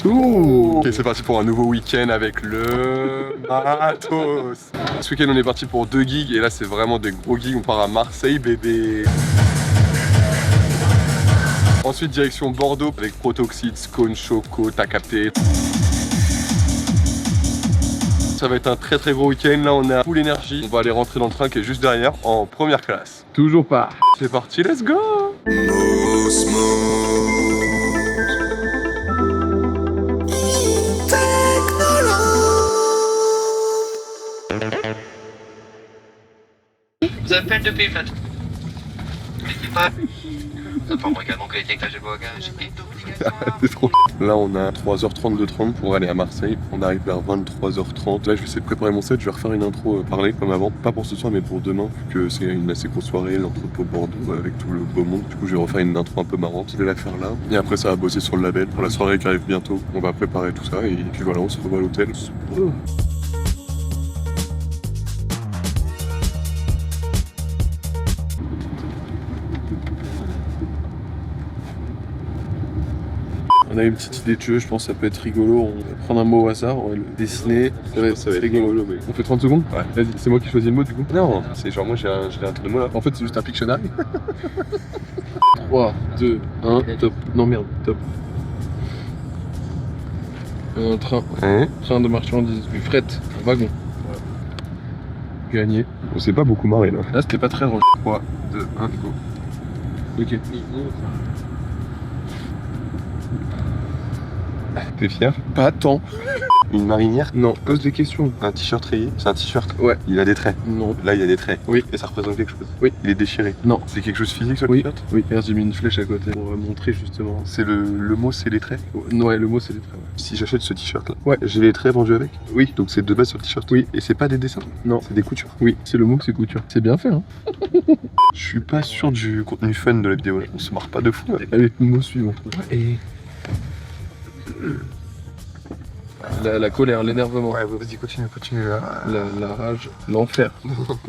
tout. Ok, c'est parti pour un nouveau week-end avec le matos. Ce week-end, on est parti pour 2 gigs et là, c'est vraiment des gros gigs. On part à Marseille, bébé. Ensuite, direction Bordeaux avec Protoxide, Scone, Choco, t'as capté. Ça va être un très très gros week-end. Là, on a full énergie. On va aller rentrer dans le train qui est juste derrière en première classe. Toujours pas. C'est parti, let's go. Vous appelle depuis fait. Ça forme également que les déclages de bagages est obligatoire. C'est trop. Là, on a 3h30 de train pour aller à Marseille. On arrive vers 23h30. Là, je vais essayer de préparer mon set. Je vais refaire une intro parler comme avant. Pas pour ce soir, mais pour demain, vu que c'est une assez grosse soirée, l'entrepôt Bordeaux avec tout le beau monde. Du coup, je vais refaire une intro un peu marrante. Je vais la faire là. Et après, ça va bosser sur le label. Pour la soirée qui arrive bientôt, on va préparer tout ça. Et puis voilà, on se revoit à l'hôtel. On a une petite idée de jeu, je pense que ça peut être rigolo. On va prendre un mot au hasard, on va le dessiner. Ça va être rigolo. Mais... On fait 30 secondes? Ouais. Vas-y, c'est moi qui choisis le mot du coup? Non, c'est genre moi j'ai un truc de mots là. En fait, c'est juste un Pictionary. 3, 2, 1, top. Non merde, top. Un train. Ouais. Train de marchandises, du fret, un wagon. Ouais. Gagné. On s'est pas beaucoup marré là. Là, c'était pas très drôle. 3, 2, 1, go. Ok. T'es fier? Pas tant. Une marinière? Non. Pose des questions. Un t-shirt rayé? C'est un t-shirt? Ouais. Il a des traits? Non. Là, il y a des traits? Oui. Et ça représente quelque chose? Oui. Il est déchiré? Non. C'est quelque chose physique sur le t-shirt? Oui. Regarde, j'ai mis une flèche à côté pour montrer justement. C'est le mot, c'est les traits? Ouais, le mot, c'est les traits. Ouais. Si j'achète ce t-shirt là, ouais, j'ai les traits vendus avec? Oui. Donc c'est de base sur le t-shirt? Oui. Et c'est pas des dessins? Non. C'est des coutures? Oui. C'est le mot, c'est couture. C'est bien fait, hein? Je suis pas sûr du contenu fun de la vidéo là. On se marre pas de fou. Allez, le mot suivant. Et... La colère, l'énervement. Ouais, vas-y, continue. La rage, l'enfer.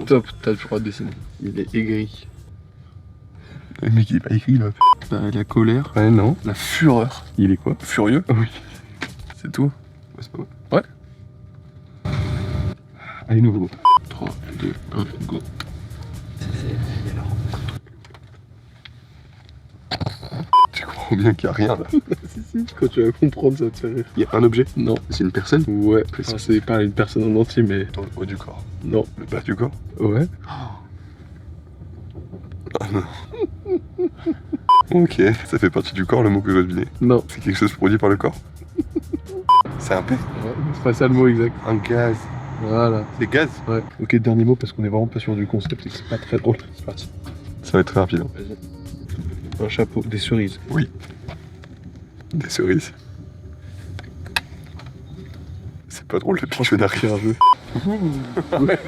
Top, t'as le droit de dessiner. Il est aigri. Le mec, il est pas aigri là. Bah, la colère. Ouais, non. La fureur. Il est quoi? Furieux? Oui. C'est tout? Ouais, c'est pas mal. Ouais. Allez, nouveau. 3, 2, 1, go. Tu comprends bien qu'il n'y a rien là. Si, quand tu vas comprendre, ça va te faire rire. Il n'y a pas un objet? Non. C'est une personne? Ouais. Enfin, c'est pas une personne en entier, mais. Dans le haut du corps? Non. Le bas du corps? Ouais. Ah non. Ok. Ça fait partie du corps le mot que je dois deviner? Non. C'est quelque chose produit par le corps? C'est un P? Ouais, c'est pas ça le mot exact. Un gaz. Voilà. C'est gaz? Ouais. Ok, dernier mot parce qu'on est vraiment pas sûr du concept et que c'est pas très drôle. C'est parti. Ça va être très rapide. Hein. Vas-y. Un chapeau, des cerises. Oui. Des cerises. C'est pas drôle le Pictionary. C'est un jeu. Ouais,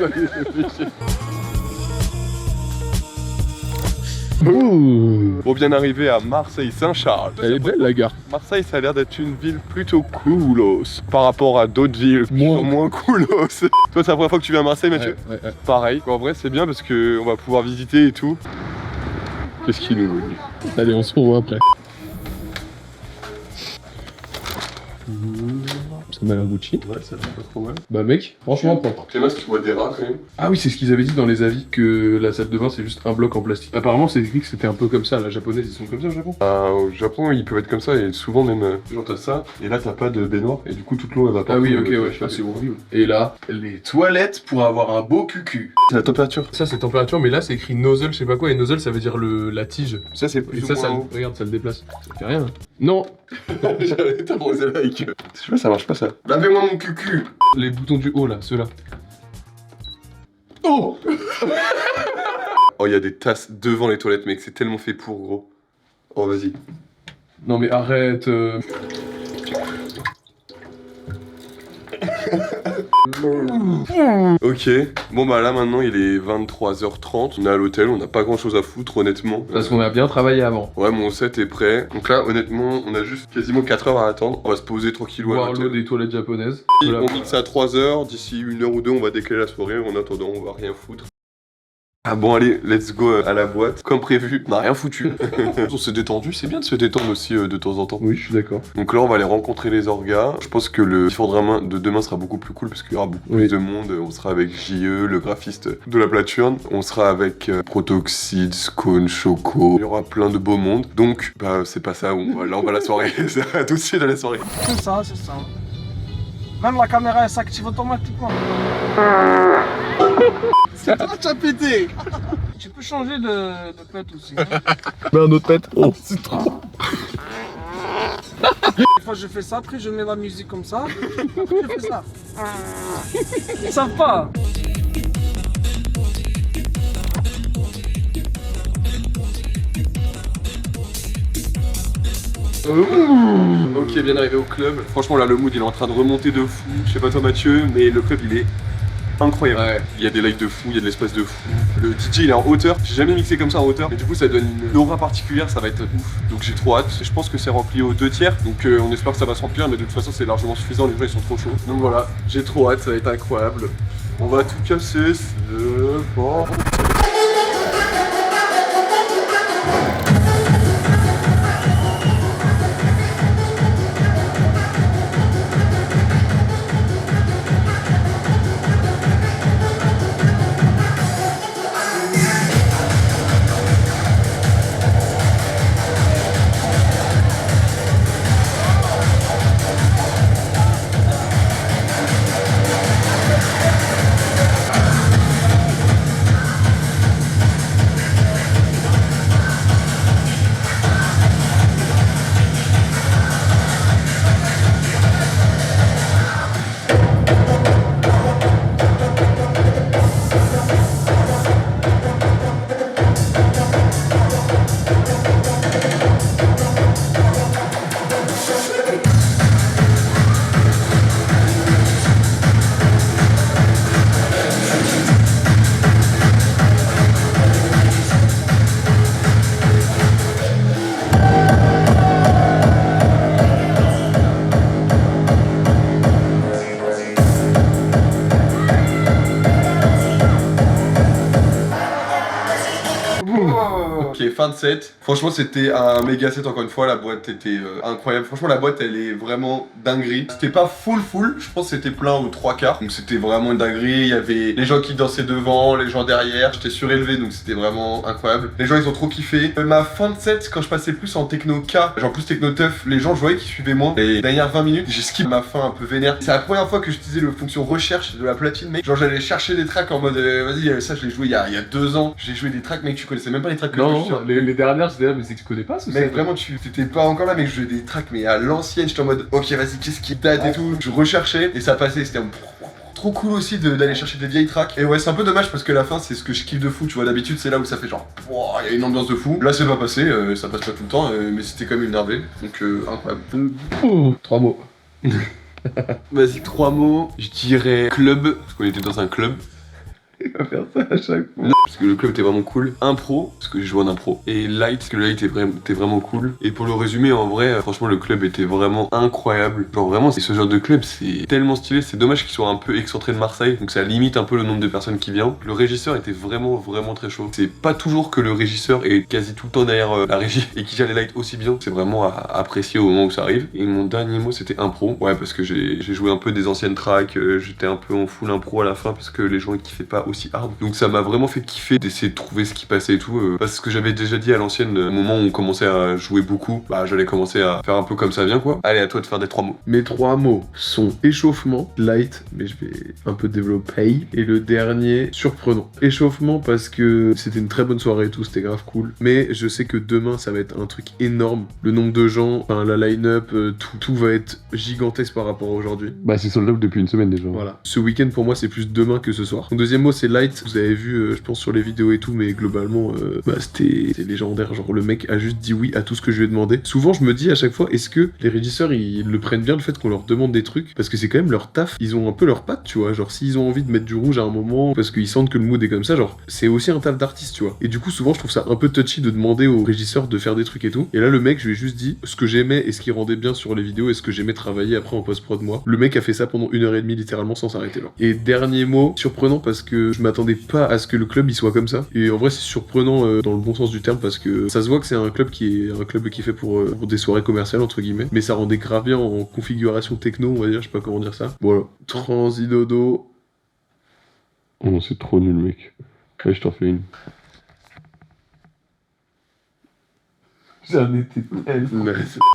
Pour bien arriver à Marseille-Saint-Charles. Elle est belle la gare. Marseille, ça a l'air d'être une ville plutôt coolos par rapport à d'autres villes moins coolos. Toi, c'est la première fois que tu viens à Marseille, Mathieu? Ouais. Pareil. En vrai, c'est bien parce qu'on va pouvoir visiter et tout. Qu'est-ce qu'il nous dit? Allez, on se revoit après. Ça m'a l'air Gucci. Ouais, ça fait pas trop mal. Bah mec, franchement propre. Clément, tu vois des rats quand même. Ah oui, c'est ce qu'ils avaient dit dans les avis, que la salle de bain c'est juste un bloc en plastique. Apparemment c'est écrit que c'était un peu comme ça, la japonaise ils sont comme ça au Japon. Au Japon ils peuvent être comme ça et souvent même, genre t'as ça, et là t'as pas de baignoire, et du coup toute l'eau elle va pas. Ah oui, ok, ouais, c'est horrible. Et là, les toilettes pour avoir un beau cucu. C'est la température. Ça c'est température, mais là c'est écrit nozzle, je sais pas quoi, et nozzle ça veut dire la tige. Ça c'est plus ou moins. Regarde, ça le déplace. Ça fait rien. Non. J'allais t'arroser like. Je sais pas, ça marche pas ça. Lavez-moi mon cucu. Les boutons du haut là, ceux-là. Oh. Oh, il y a des tasses devant les toilettes, mec, c'est tellement fait pour, gros. Oh, vas-y. Non mais arrête. Ok, bon bah là maintenant il est 23h30, on est à l'hôtel, on n'a pas grand chose à foutre honnêtement. Parce qu'on a bien travaillé avant. Ouais, mon set est prêt. Donc là honnêtement on a juste quasiment 4 heures à attendre. On va se poser tranquillou à l'hôtel. Voir l'eau des toilettes japonaises. On fixe à 3 heures, d'ici 1 heure ou 2 on va décaler la soirée. En attendant on va rien foutre. Ah bon allez, let's go à la boîte. Comme prévu, on n'a rien foutu. On s'est détendu, c'est bien de se détendre aussi de temps en temps. Oui, je suis d'accord. Donc là on va aller rencontrer les orgas. Je pense que le Fordra de demain sera beaucoup plus cool parce qu'il y aura beaucoup plus de monde. On sera avec JE, le graphiste de la platurne. On sera avec Protoxide, Scone, Choco. Il y aura plein de beaux mondes. Donc bah c'est pas ça, là on va à la soirée. C'est tout de suite à la soirée. C'est ça, c'est ça. Même la caméra elle s'active automatiquement. Ah, tu as pété. Tu peux changer de pet aussi. Hein. Mais un autre pet. Oh, c'est trop. Des fois je fais ça, après je mets la musique comme ça. Après je fais ça. Ils savent pas. Ok, bien arrivé au club. Franchement là le mood il est en train de remonter de fou. Je sais pas toi Mathieu, mais le club il est incroyable. Ouais. Il y a des lights de fou, il y a de l'espace de fou. Le DJ il est en hauteur. J'ai jamais mixé comme ça en hauteur. Et du coup ça donne une aura particulière, ça va être ouf. Donc j'ai trop hâte. Je pense que c'est rempli aux 2/3. Donc on espère que ça va se remplir, mais de toute façon c'est largement suffisant, les gens ils sont trop chauds. Donc voilà, j'ai trop hâte, ça va être incroyable. On va tout casser, c'est bon. Ok, fin de set. Franchement, c'était un méga set encore une fois. La boîte était incroyable. Franchement, la boîte elle est vraiment dinguerie. C'était pas full. Je pense que c'était plein ou 3/4. Donc c'était vraiment une dinguerie. Il y avait les gens qui dansaient devant, les gens derrière. J'étais surélevé donc c'était vraiment incroyable. Les gens ils ont trop kiffé. Ma fin de set, quand je passais plus en techno K, genre plus techno teuf, les gens je voyais qu'ils suivaient moins. Les dernières 20 minutes, j'ai skip ma fin un peu vénère. C'est la première fois que j'utilisais le fonction recherche de la platine, mec. Genre j'allais chercher des tracks en mode vas-y, ça je l'ai joué il y a 2 ans. J'ai joué des tracks, mec, tu connaissais même pas les tracks que non, les dernières c'était là, mais c'est que tu connais pas ce mec, vraiment tu t'étais pas encore là, mec, je jouais des tracks mais à l'ancienne, j'étais en mode ok vas-y, qu'est-ce qui date et tout. Je recherchais et ça passait, c'était trop cool aussi d'aller chercher des vieilles tracks. Et ouais, c'est un peu dommage parce que la fin c'est ce que je kiffe de fou, tu vois. D'habitude c'est là où ça fait genre il y a une ambiance de fou. Là c'est pas passé, ça passe pas tout le temps, mais c'était quand même énervé. Donc incroyable. 3 mots. Vas-y, 3 mots. Je dirais club, parce qu'on était dans un club. Il va faire ça à chaque fois. Parce que le club était vraiment cool. Impro, parce que j'ai joué en impro. Et light, parce que le light était vraiment cool. Et pour le résumer, en vrai, franchement, le club était vraiment incroyable. Genre vraiment, ce genre de club, c'est tellement stylé. C'est dommage qu'il soit un peu excentré de Marseille. Donc ça limite un peu le nombre de personnes qui viennent. Le régisseur était vraiment très chaud. C'est pas toujours que le régisseur est quasi tout le temps derrière la régie et qui gère les lights aussi bien. C'est vraiment à apprécier au moment où ça arrive. Et mon dernier mot, c'était impro. Ouais, parce que j'ai joué un peu des anciennes tracks. J'étais un peu en full impro à la fin parce que les gens ils kiffaient pas aussi hard. Donc ça m'a vraiment fait kiffer d'essayer de trouver ce qui passait et tout. Parce que j'avais déjà dit à l'ancienne, au moment où on commençait à jouer beaucoup, bah j'allais commencer à faire un peu comme ça vient quoi. Allez, à toi de faire des 3 mots. Mes 3 mots sont échauffement, light, mais je vais un peu développer. Et le dernier, surprenant. Échauffement parce que c'était une très bonne soirée et tout, c'était grave cool. Mais je sais que demain ça va être un truc énorme. Le nombre de gens, enfin, la line-up, tout va être gigantesque par rapport à aujourd'hui. Bah c'est sold out depuis une semaine déjà. Voilà. Ce week-end pour moi c'est plus demain que ce soir. Mon deuxième mot c'est light. Vous avez vu, je pense sur les vidéos et tout, mais globalement, c'était légendaire. Genre le mec a juste dit oui à tout ce que je lui ai demandé. Souvent je me dis à chaque fois, est-ce que les régisseurs ils le prennent bien le fait qu'on leur demande des trucs, parce que c'est quand même leur taf. Ils ont un peu leur patte, tu vois. Genre s'ils ont envie de mettre du rouge à un moment parce qu'ils sentent que le mood est comme ça, genre c'est aussi un taf d'artiste, tu vois. Et du coup souvent je trouve ça un peu touchy de demander aux régisseurs de faire des trucs et tout. Et là le mec, je lui ai juste dit ce que j'aimais et ce qui rendait bien sur les vidéos et ce que j'aimais travailler après en post-prod moi. Le mec a fait ça pendant 1h30 littéralement sans s'arrêter là. Et dernier mot, surprenant parce que je m'attendais pas à ce que le club il soit comme ça. Et en vrai, c'est surprenant dans le bon sens du terme parce que ça se voit que c'est un club qui est fait pour des soirées commerciales entre guillemets. Mais ça rendait grave bien en configuration techno, on va dire, je sais pas comment dire ça. Voilà. Transidodo. Oh non, c'est trop nul, mec. Allez, je t'en fais une. J'en étais tellement.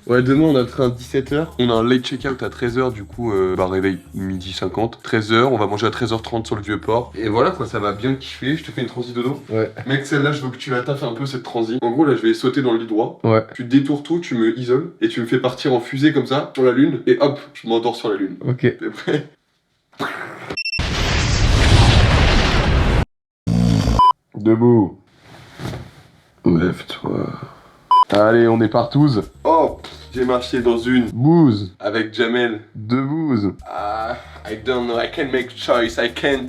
Ouais, demain on a le train à 17h. On a un late check-out à 13h, du coup, réveil midi 50. 13h, on va manger à 13h30 sur le vieux port. Et voilà quoi, ça va bien kiffer. Je te fais une transi dodo. Ouais. Mec, celle-là, je veux que tu la taffes un peu cette transi. En gros, là, je vais sauter dans le lit droit. Ouais. Tu détournes tout, tu me isoles et tu me fais partir en fusée comme ça sur la lune. Et hop, je m'endors sur la lune. Ok. T'es prêt? Debout. Lève-toi. Allez, on est partous. Oh, j'ai marché dans une Bouse. avec Jamel. Deux bouses. Ah, I don't know, I can't make choice, I can't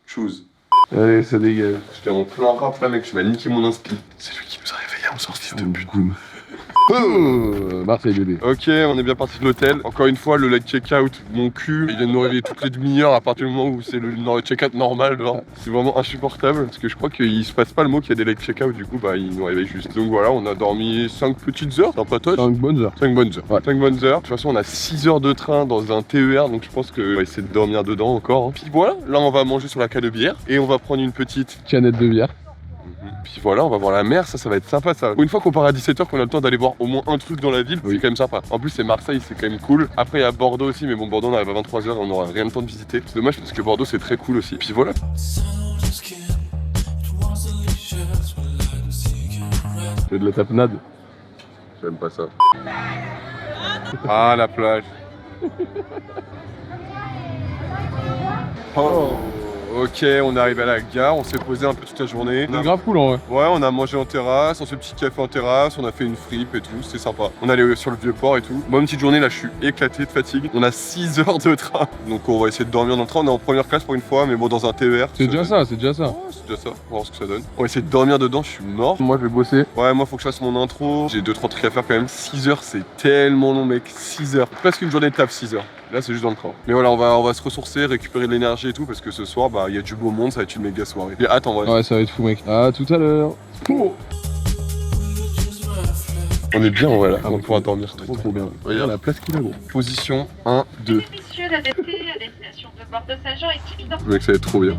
choose. Allez, ça dégage. J'étais en plein rap là, mec, je m'as niqué mon inspi. C'est lui qui nous a réveillés, on s'en fiche de but. Oh, Marseille bébé. Ok, on est bien parti de l'hôtel. Encore une fois, le late check-out, mon cul, il vient de nous réveiller toutes les demi-heures à partir du moment où c'est le check-out normal. Genre. C'est vraiment insupportable parce que je crois qu'il se passe pas le mot qu'il y a des late check-out, du coup, bah, il nous réveille juste. Donc voilà, on a dormi 5 petites heures, c'est un patoche. 5 bonnes heures. 5 bonnes heures. Ouais. 5 bonnes heures. De toute façon, on a 6 heures de train dans un TER, donc je pense qu'on va essayer de dormir dedans encore. Hein. Puis voilà, là, on va manger sur la canne de bière et on va prendre une petite. Canette de bière. Puis voilà, on va voir la mer, ça va être sympa ça. Une fois qu'on part à 17h, qu'on a le temps d'aller voir au moins un truc dans la ville, c'est quand même sympa. En plus, c'est Marseille, c'est quand même cool. Après, il y a Bordeaux aussi, mais bon, Bordeaux, on arrive à 23h, on n'aura rien le temps de visiter. C'est dommage parce que Bordeaux, c'est très cool aussi. Puis voilà. C'est de la tapenade. J'aime pas ça. Ah, la plage. Oh. Ok, on est arrivé à la gare, on s'est posé un peu toute la journée. C'est grave cool en vrai. Ouais, on a mangé en terrasse, on s'est petit café en terrasse, on a fait une fripe et tout, c'était sympa. On est allé sur le vieux port et tout. Bonne petite journée, là je suis éclaté de fatigue. On a 6 heures de train, donc on va essayer de dormir dans le train. On est en première classe pour une fois, mais bon, dans un TER. C'est déjà ça, c'est déjà ça. Ouais, c'est déjà ça, on va voir ce que ça donne. On va essayer de dormir dedans, je suis mort. Moi je vais bosser. Ouais, moi faut que je fasse mon intro. J'ai 2-3 trucs à faire quand même. 6 heures, c'est tellement long, mec. 6 heures. Presque une journée de taf, 6 heures. Là, c'est juste dans le train. Mais voilà, on va se ressourcer, récupérer de l'énergie et tout, parce que ce soir, bah, il y a du beau monde, ça va être une méga soirée. Et attends, ouais. Ouais, ça va être fou, mec. À tout à l'heure. Oh. On est bien, voilà. On pourra dormir Trop bien. Regarde la place qu'il a, gros. Position 1, 2. Messieurs, la DT à destination de Bordeaux-Saint-Jean est évident. Mec, ça va être trop bien.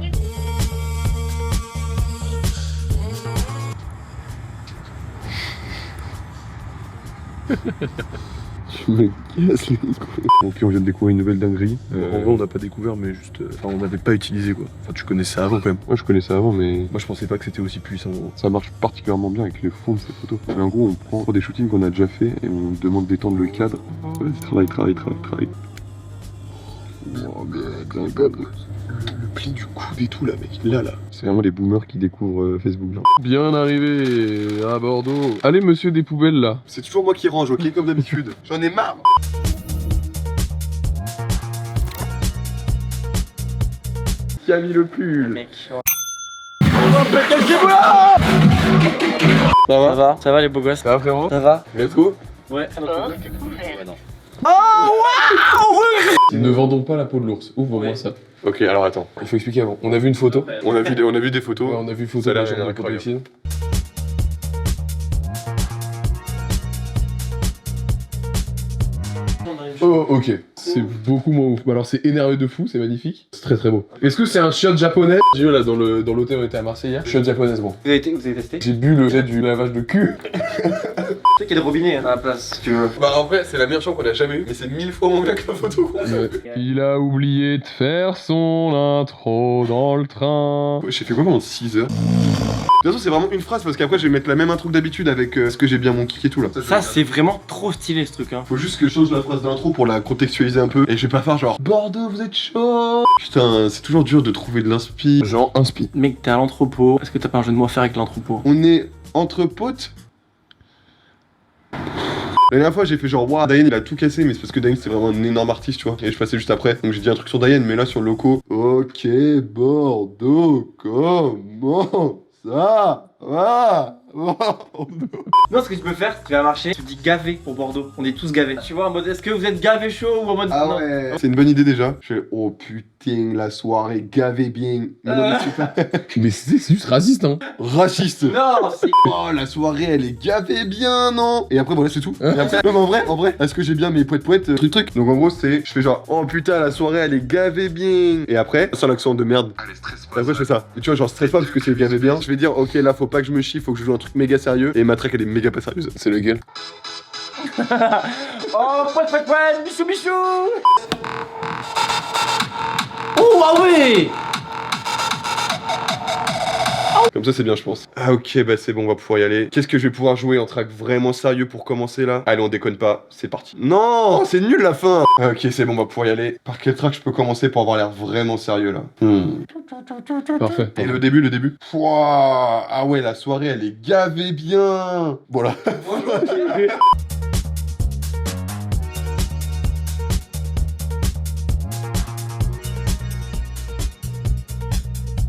Tu me casses les couilles. Ok, on vient de découvrir une nouvelle dinguerie. En vrai, on n'a pas découvert, mais juste. Enfin, on n'avait pas utilisé quoi. Enfin, tu connaissais avant quand même. Moi, je connaissais avant, mais. Moi, je pensais pas que c'était aussi puissant. Ça marche particulièrement bien avec les fonds de ces photos. Mais en gros, on prend des shootings qu'on a déjà fait et on demande d'étendre le cadre. Travail. Oh, mec, un cadre. Le pli du coude et tout là, mec. Là. C'est vraiment les boomers qui découvrent Facebook là. Bien arrivé à Bordeaux. Allez, monsieur des poubelles là. C'est toujours moi qui range, ok, comme d'habitude. J'en ai marre. Qui a mis le pull? Mec, Ça va les beaux gosses. Ça va frérot? Ça va? Let's go. Ouais. Ne vendons pas la peau de l'ours. Ouvre-moi ça. Ok, alors attends. Il faut expliquer avant. On a vu une photo. On a vu des photos. Ouais, on a vu une photo Ça a de la l'air chambre de incroyable. protection. Oh, ok. C'est beaucoup moins ouf. Bah alors, c'est énervé de fou, c'est magnifique. C'est très très beau. Est-ce que c'est un shot japonais? J'ai vu là dans l'hôtel où on était à Marseille hier. Shot japonaise, bon. Vous avez testé? J'ai bu le jet du lavage de cul. Tu sais qu'il y a des robinets à la place, si tu veux. Bah en vrai, c'est la meilleure chambre qu'on a jamais eue, mais c'est 1000 fois moins bien que la photo. Ouais. Il a oublié de faire son intro dans le train. J'ai fait quoi pendant 6 heures? De toute façon, c'est vraiment une phrase parce qu'après, je vais mettre la même intro que d'habitude avec ce que j'ai bien mon kick et tout là. Ça, c'est vraiment trop stylé ce truc, hein. Faut juste que je change la phrase d'intro pour la contextualiser un peu. Et je vais pas faire genre Bordeaux, vous êtes chaud. Putain, c'est toujours dur de trouver de l'inspi. Genre, inspi. Mec, t'es à l'entrepôt. Est-ce que t'as pas un jeu de mots à faire avec l'entrepôt? On est entre potes. La dernière fois, j'ai fait genre, waouh, Diane il a tout cassé, mais c'est parce que Diane c'est vraiment un énorme artiste, tu vois. Et je passais juste après. Donc j'ai dit un truc sur Diane, mais là sur le loco. Ok, Bordeaux, comment ça va? Non, ce que tu peux faire, tu vas marcher, tu dis gavé pour Bordeaux. On est tous gavés. Tu vois, en mode, est-ce que vous êtes gavé chaud ou en mode. Ah non. ouais. C'est une bonne idée déjà. Je fais, oh putain, la soirée gavée bien. Mais non, mais c'est pas Mais c'est juste raciste, hein. raciste. Non, c'est. Oh, la soirée, elle est gavée bien, non? Et après, voilà, c'est tout. Et après, non, mais en vrai, est-ce que j'ai bien mes poètes, truc. Donc en gros, c'est, je fais genre, oh putain, la soirée, elle est gavée bien. Et après, sans l'accent de merde. Allez, stress Et après, je fais ça. Et tu vois, genre, stresse pas parce que c'est gavé bien. Je vais dire, ok, là, faut pas que je me chie, faut que je joue un truc méga sérieux. Et ma track, elle est méga pas sérieuse. C'est lequel? Oh, poète, bichou, bichou. Oh, ah oui. Comme ça, c'est bien, je pense. Ah, ok, bah c'est bon, on va pouvoir y aller. Qu'est-ce que je vais pouvoir jouer en track vraiment sérieux pour commencer là? Allez, on déconne pas, c'est parti. Non, c'est nul la fin. Ah, ok, c'est bon, on va pouvoir y aller. Par quel track je peux commencer pour avoir l'air vraiment sérieux là? Parfait. Et le début. Pouah, ah ouais, la soirée, elle est gavée bien. Voilà.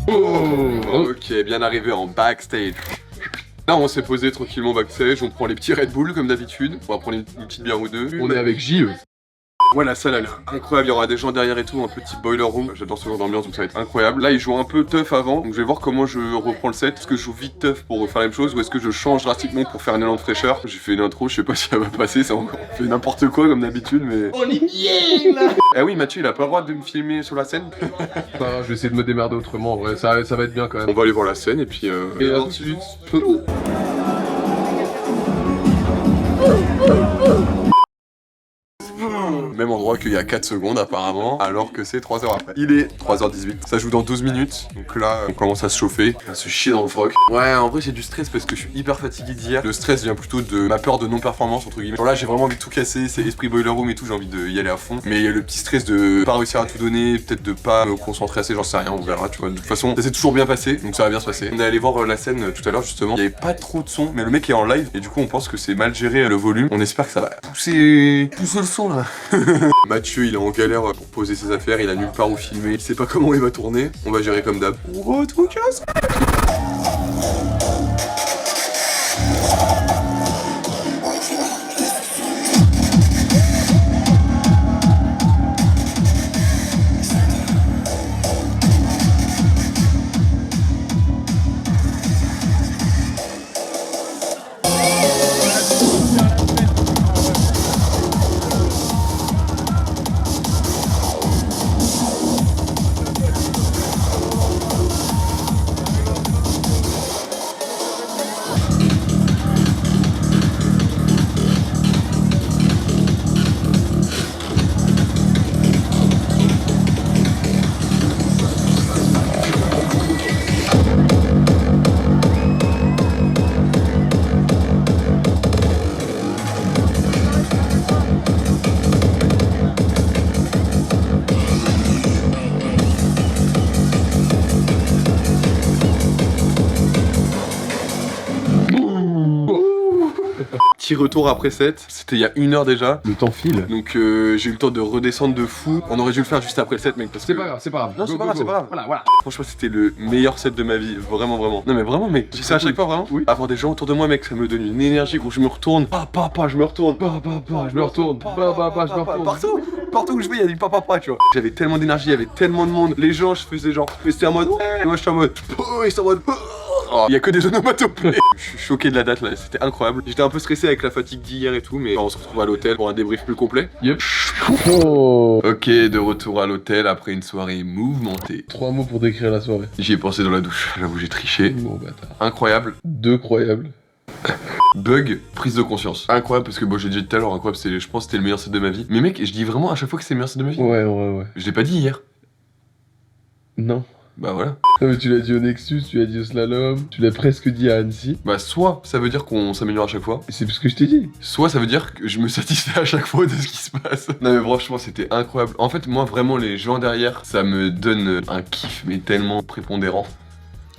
Ok, bien arrivé en backstage. Là, on s'est posé tranquillement backstage, on prend les petits Red Bull comme d'habitude. On va prendre une petite bière ou deux. On est avec J.E. Ouais, la salle, elle est incroyable. Il y aura des gens derrière et tout, un petit boiler room. J'adore ce genre d'ambiance, donc ça va être incroyable. Là, ils jouent un peu tough avant, donc je vais voir comment je reprends le set. Est-ce que je joue vite tough pour faire la même chose ou est-ce que je change drastiquement pour faire un élan de fraîcheur? J'ai fait une intro, je sais pas si elle va passer, c'est encore on fait n'importe quoi comme d'habitude, mais. On est bien là. Eh oui, Mathieu, il a pas le droit de me filmer sur la scène. Enfin, je vais essayer de me démerder autrement, en vrai, ça va être bien quand On même. va aller voir la scène et puis. Et à tout de suite. Même endroit qu'il y a 4 secondes apparemment, alors que c'est 3 heures après. Il est 3h18, ça joue dans 12 minutes, donc là on commence à se chauffer, à se chier dans le froc. Ouais, en vrai j'ai du stress parce que je suis hyper fatigué d'hier. Le stress vient plutôt de ma peur de non-performance entre guillemets. Genre là j'ai vraiment envie de tout casser, c'est esprit boiler room et tout, j'ai envie d'y aller à fond. Mais il y a le petit stress de pas réussir à tout donner, peut-être de pas me concentrer assez, j'en sais rien, on verra, tu vois. De toute façon, ça s'est toujours bien passé, donc ça va bien se passer. On est allé voir la scène tout à l'heure justement, il y avait pas trop de son, mais le mec est en live et du coup on pense que c'est mal géré le volume. On espère que ça va pousser le son là. Mathieu il est en galère pour poser ses affaires, il a nulle part où filmer, il sait pas comment il va tourner, on va gérer comme d'hab. Oh tout casse. Petit retour après 7, c'était il y a 1 heure déjà. Le temps file. Donc j'ai eu le temps de redescendre de fou. On aurait dû le faire juste après le 7 mec. C'est pas grave, c'est pas grave. Non, Go, c'est pas go, grave, c'est go. pas grave. Voilà. Franchement, c'était le meilleur set de ma vie, vraiment. Non, mais vraiment, mec, c'est à chaque fois, vraiment. Oui. Avoir des gens autour de moi, mec, ça me donne une énergie. Quand je me retourne, je me retourne. Je me retourne. Je me retourne. Partout où je vais, il y a du papa, tu vois. J'avais tellement d'énergie, il y avait tellement de monde. Les gens, je faisais genre, mais c'était en mode, ouais. Et moi, je suis en mode, oh, ils sont en mode, oh. Il y a que des onomatopées. Je suis choqué de la date là, c'était incroyable. J'étais un peu stressé avec la fatigue d'hier et tout, mais on se retrouve à l'hôtel pour un débrief plus complet. Yep. Oh. Ok, de retour à l'hôtel après une soirée mouvementée. 3 mots pour décrire la soirée. J'y ai pensé dans la douche, j'avoue, j'ai triché. Bon bâtard. Incroyable. 2 croyables. Bug, prise de conscience. Incroyable parce que bon, j'ai dit tout à l'heure, incroyable, je pense que c'était le meilleur set de ma vie. Mais mec, je dis vraiment à chaque fois que c'est le meilleur set de ma vie. Ouais. Je l'ai pas dit hier. Non. Bah voilà. Non mais tu l'as dit au Nexus, tu l'as dit au Slalom, tu l'as presque dit à Annecy. Bah soit ça veut dire qu'on s'améliore à chaque fois, Et c'est ce que je t'ai dit. soit ça veut dire que je me satisfais à chaque fois de ce qui se passe. Non mais franchement c'était incroyable. En fait moi vraiment les gens derrière ça me donne un kiff mais tellement prépondérant.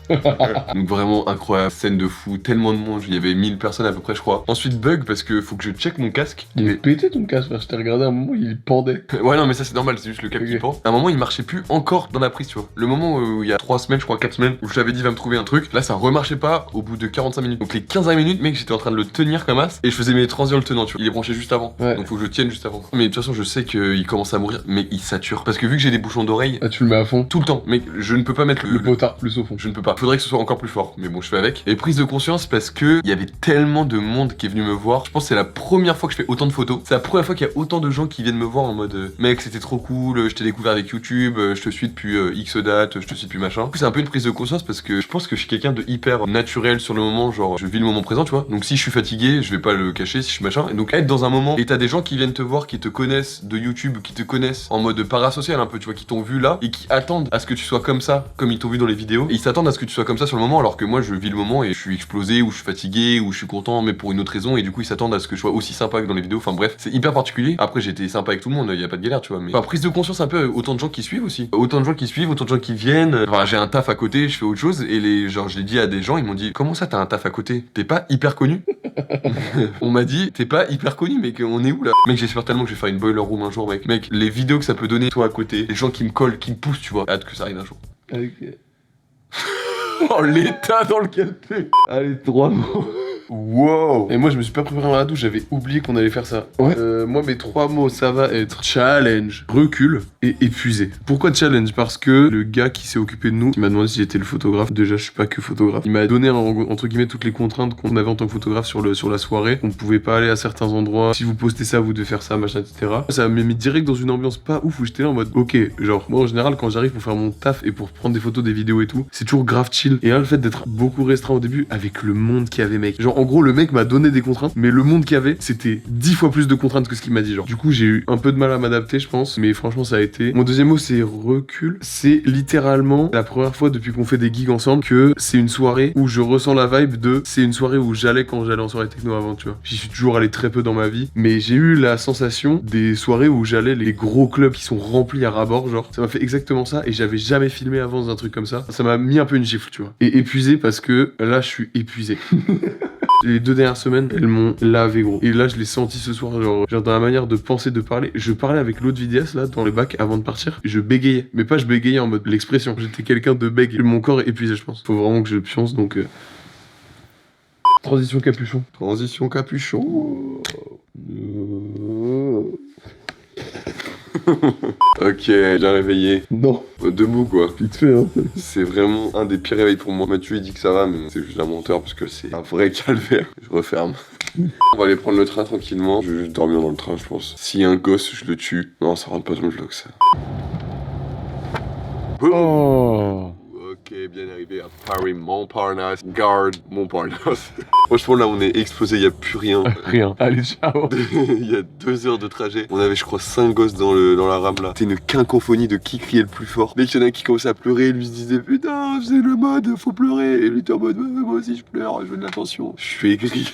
Donc vraiment incroyable, scène de fou, tellement de monde, il y avait 1000 personnes à peu près je crois. Ensuite bug parce que faut que je check mon casque. Il est pété ton casque, frère. Je t'ai regardé à un moment, il pendait. Ouais non mais ça c'est normal, c'est juste le câble qui Ok. pend. À un moment il marchait plus encore dans la prise tu vois. Le moment où il y a 3 semaines, je crois 4 semaines, où je t'avais dit va me trouver un truc, là ça remarchait pas au bout de 45 minutes. Donc les 15 minutes mec j'étais en train de le tenir comme as et je faisais mes transitions le tenant tu vois. Il est branché juste avant, Ouais. donc faut que je tienne juste avant. Mais de toute façon je sais qu'il commence à mourir, mais il sature. Parce que vu que j'ai des bouchons d'oreille Ah, tu le mets à fond. tout le temps, mec je ne peux pas mettre Le potard plus au fond. je ne peux pas. Faudrait que ce soit encore plus fort. Mais bon, je fais avec. Et prise de conscience parce que il y avait tellement de monde qui est venu me voir. Je pense que c'est la première fois que je fais autant de photos. C'est la première fois qu'il y a autant de gens qui viennent me voir en mode mec, c'était trop cool, je t'ai découvert avec YouTube, je te suis depuis X date, je te suis depuis machin. Du coup, c'est un peu une prise de conscience parce que je pense que je suis quelqu'un de hyper naturel sur le moment. Genre, je vis le moment présent, tu vois. Donc, si je suis fatigué, je vais pas le cacher si je suis machin. Et donc, être dans un moment et t'as des gens qui viennent te voir, qui te connaissent de YouTube, qui te connaissent en mode parasocial un peu, tu vois, qui t'ont vu là et qui attendent à ce que tu sois comme ça, comme ils t'ont vu dans les vidéos. Et ils s'attendent à ce que tu sois comme ça sur le moment alors que moi je vis le moment et je suis explosé ou je suis fatigué ou je suis content mais pour une autre raison et du coup ils s'attendent à ce que je sois aussi sympa que dans les vidéos. Enfin bref, c'est hyper particulier. Après j'étais sympa avec tout le monde, il y a pas de galère tu vois, mais enfin, prise de conscience un peu, autant de gens qui suivent aussi. Autant de gens qui suivent, autant de gens qui viennent. Enfin j'ai un taf à côté, je fais autre chose et genre je l'ai dit à des gens, ils m'ont dit comment ça t'as un taf à côté? T'es pas hyper connu? On m'a dit t'es pas hyper connu mais on est où là? Mec j'espère tellement que je vais faire une boiler room un jour mec. Mec les vidéos que ça peut donner toi à côté, les gens qui me collent, qui me poussent tu vois, hâte que ça arrive un jour. Ok. Oh l'état dans lequel t'es. Allez 3 mots. Wow. Et moi, je me suis pas préparé dans la douche, j'avais oublié qu'on allait faire ça. Ouais. Moi, mes 3 mots, ça va être challenge, recul et épuisé. Pourquoi challenge? Parce que le gars qui s'est occupé de nous, il m'a demandé si j'étais le photographe. Déjà, je suis pas que photographe. Il m'a donné, entre guillemets, toutes les contraintes qu'on avait en tant que photographe sur la soirée. On pouvait pas aller à certains endroits. Si vous postez ça, vous devez faire ça, machin, etc. Ça m'a mis direct dans une ambiance pas ouf où j'étais là en mode, ok, genre, moi, en général, quand j'arrive pour faire mon taf et pour prendre des photos, des vidéos et tout, c'est toujours grave chill. Et là, le fait d'être beaucoup restreint au début avec le monde qu'il y avait, mec. Genre, en gros, le mec m'a donné des contraintes, mais le monde qu'il y avait, c'était 10 fois plus de contraintes que ce qu'il m'a dit, genre. Du coup, j'ai eu un peu de mal à m'adapter, je pense, mais franchement, ça a été. Mon deuxième mot, c'est recul. C'est littéralement la première fois depuis qu'on fait des gigs ensemble que c'est une soirée où je ressens la vibe de c'est une soirée où j'allais quand j'allais en soirée techno avant, tu vois. J'y suis toujours allé très peu dans ma vie, mais j'ai eu la sensation des soirées où j'allais les gros clubs qui sont remplis à ras-bord, genre. Ça m'a fait exactement ça et j'avais jamais filmé avant dans un truc comme ça. Ça m'a mis un peu une gifle, tu vois. Et épuisé parce que là, je suis épuisé. Les 2 dernières semaines, elles m'ont lavé gros. Et là, je l'ai senti ce soir, genre dans la manière de penser, de parler. Je parlais avec l'autre vidéaste là, dans le bac, avant de partir. Je bégayais. Mais pas je bégayais en mode l'expression. J'étais quelqu'un de bègue. Mon corps est épuisé, je pense. Faut vraiment que je pionce, donc... Transition capuchon. Transition capuchon. Ok, bien réveillé. Non, 2 mots quoi. vite fait, hein. C'est vraiment un des pires réveils pour moi. Mathieu il dit que ça va, mais c'est juste un menteur parce que c'est un vrai calvaire. Je referme. On va aller prendre le train tranquillement. Je vais juste dormir dans le train, je pense. S'il y a un gosse, je le tue. Non, ça rentre pas dans le vlog ça. Oh. Ok, bien arrivé à Paris, Montparnasse, Garde, Montparnasse. Franchement, là, on est explosé, y a plus rien. Rien. Allez, ciao. Il y a 2 heures de trajet. On avait, je crois, 5 gosses dans la rame là. C'était une quincophonie de qui criait le plus fort. Dès qu'il y en a un qui commençait à pleurer, lui se disait putain, c'est le mode, faut pleurer. Et lui était en mode moi aussi je pleure, je veux de l'attention. Je suis aigri.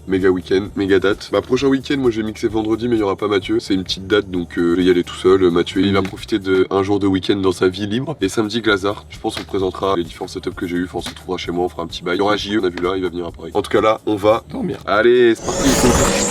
Méga week-end, méga date. Bah prochain week-end, moi je vais mixer vendredi, mais il y aura pas Mathieu. C'est une petite date, donc je vais y aller tout seul. Mathieu, il va profiter d'un jour de week-end dans sa vie libre. Et samedi, Glazart. Je pense qu'on présentera les différents setups que j'ai eu. Enfin, on se retrouvera chez moi, on fera un petit bail. Il y aura JE, on a vu là, il va venir après. En tout cas là, on va Dormir. Allez, c'est parti.